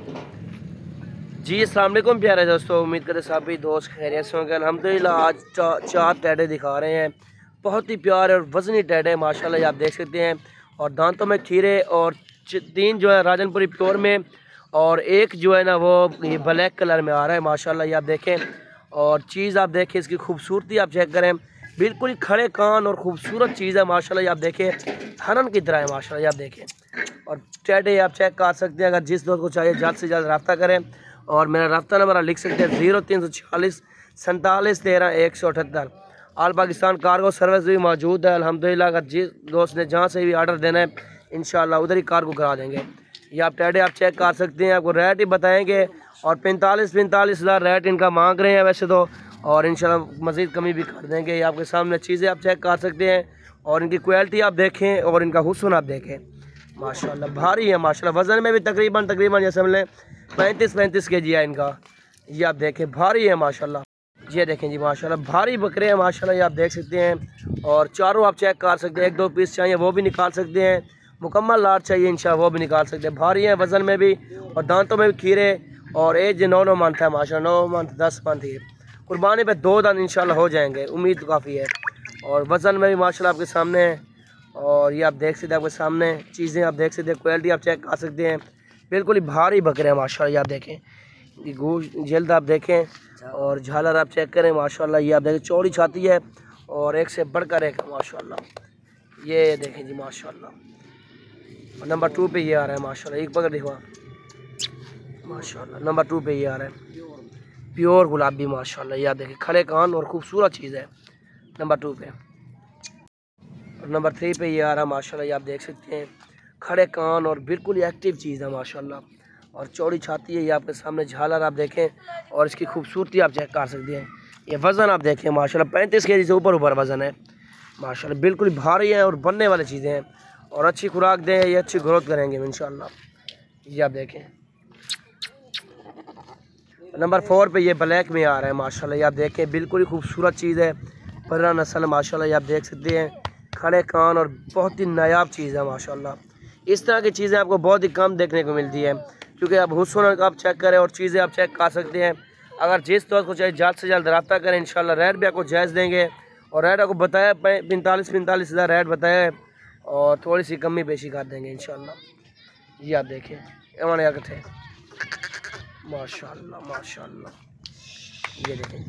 जी अस्सलाम वालेकुम प्यारे दोस्तों, उम्मीद करते सभी दोस्त खैरियत से होंगे। अल्हम्दुलिल्लाह आज चार टैडे दिखा रहे हैं, बहुत ही प्यारे और वज़नी टैडे माशाल्लाह, ये आप देख सकते हैं। और दांतों में खीरे और 3 जो है राजनपुरी प्योर में, और एक जो है ना वो ये ब्लैक कलर में आ रहा है माशाल्लाह, ये आप देखें। और चीज़ आप देखें, इसकी खूबसूरती आप चेक करें, बिल्कुल ही खड़े कान और ख़ूबसूरत चीज़ है माशाल्लाह, ये आप देखें। हरन की तरह है माशाल्लाह, ये आप देखें। और टैडे आप चेक कर सकते हैं, अगर जिस दोस्त को चाहिए जल्द से जल्द रब्ता करें। और मेरा रब्ता नंबर आप लिख सकते हैं 0340 47 13 178। आल पाकिस्तान कार्गो सर्विस भी मौजूद है अल्हम्दुलिल्लाह। अगर जिस दोस्त ने जहाँ से भी आर्डर देना है इंशाल्लाह उधर ही कार्गो करा देंगे। ये आप टैडे आप चेक कर सकते हैं, आपको रेट ही बताएंगे। और 45 हज़ार रेट इनका मांग रहे हैं वैसे तो, और इंशाल्लाह मज़ीद कमी भी कर देंगे। ये आपके सामने चीज़ें आप चेक कर सकते हैं, और इनकी क्वालिटी आप देखें और इनका हुस्न आप देखें माशाल्लाह। भारी है माशाल्लाह, वज़न में भी तकरीबन जैसे हमने 35 kg है इनका। ये आप देखें, भारी है माशाल्लाह। ये देखें जी माशाल्लाह, भारी बकरे हैं माशाल्लाह, ये आप देख सकते हैं। और चारों आप चेक कर सकते हैं, 1-2 पीस चाहिए वो भी निकाल सकते हैं, मुकम्मल लाट चाहिए इंशाल्लाह वो भी निकाल सकते हैं। भारी है वज़न में भी और दांतों में भी खीरे, और एज 9 मंथ है माशाल्लाह, 9 मंथ 10 मंथ है। कुर्बानी पे 2 दांत इंशाल्लाह हो जाएंगे, उम्मीद तो काफ़ी है। और वज़न में भी माशाल्लाह आपके सामने है। और ये आप देख सकते हैं, आपके सामने चीज़ें आप देख सकते हैं, क्वालिटी आप चेक कर सकते हैं, बिल्कुल ही भारी बकरे हैं माशाल्लाह। ये आप देखें, ये गोश्त जल्द आप देखें, और झालर आप चेक करें माशाल्लाह। ये आप देखें, चौड़ी छाती है और एक से बढ़कर एक माशाल्लाह। ये देखें जी माशाल्लाह, नंबर 2 पे ये आ रहा है माशाल्लाह। एक पकड़ देखो माशाल्लाह, नंबर 2 पे ये आ रहा है, प्योर गुलाबी माशाल्लाह। ये आप देखें, खड़े कान और ख़ूबसूरत चीज़ है नंबर 2 पे। और नंबर 3 पे ये आ रहा है माशाल्लाह, ये आप देख सकते हैं, खड़े कान और बिल्कुल ही एक्टिव चीज़ है माशाल्लाह। और चौड़ी छाती है, ये आपके सामने झालर आप देखें, और इसकी खूबसूरती आप चेक कर सकते हैं। ये वज़न आप देखें माशाल्लाह, 35 kg से ऊपर वज़न है माशाल्लाह, बिल्कुल भारी है और बनने वाली चीज़ें हैं। और अच्छी खुराक दें, ये अच्छी ग्रोथ करेंगे इंशाल्लाह। ये आप देखें, नंबर 4 पे ये ब्लैक में आ रहा है माशाल्लाह। ये आप देखें, बिल्कुल ही खूबसूरत चीज़ है, पर्रा नस्ल माशाल्लाह। ये आप देख सकते हैं, खड़े कान और बहुत ही नायाब चीज़ है माशाल्लाह। इस तरह की चीज़ें आपको बहुत ही कम देखने को मिलती है, क्योंकि आप हुस्न आप चेक करें और चीज़ें आप चेक कर सकते हैं। अगर जिस दोस्त को चाहिए जल्द से जल्द रब्ता करें इंशाल्लाह, रेट भी आपको जायज़ देंगे। और रेट आपको बताया 45 हज़ार रेट बताया है, और थोड़ी सी कमी पेशी कर देंगे इंशाल्लाह। ये आप देखें, एवं थे माशाल्लाह माशाल्लाह। ये देखें,